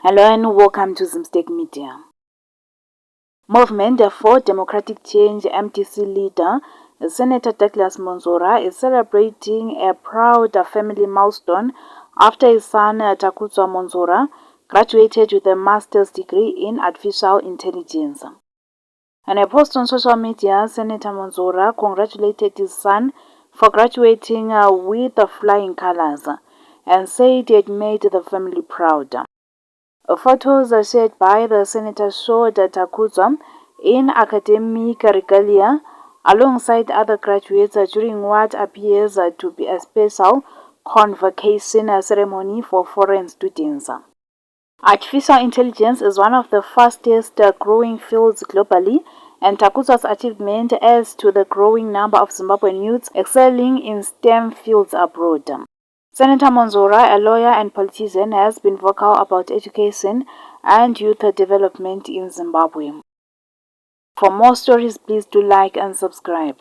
Hello and welcome to Zimstek Media. Movement for Democratic Change MDC leader Senator Douglas Monzora is celebrating a proud family milestone after his son Takutswa Monzora graduated with a master's degree in artificial intelligence. In a post on social media, Senator Monzora congratulated his son for graduating with flying colors and said it made the family proud. Photos shared by the senator showed Takutswa in academic regalia alongside other graduates during what appears to be a special convocation ceremony for foreign students. Artificial intelligence is one of the fastest growing fields globally, and Takutswa's achievement adds to the growing number of Zimbabwean youths excelling in STEM fields abroad. Senator Monzora, a lawyer and politician, has been vocal about education and youth development in Zimbabwe. For more stories, please do like and subscribe.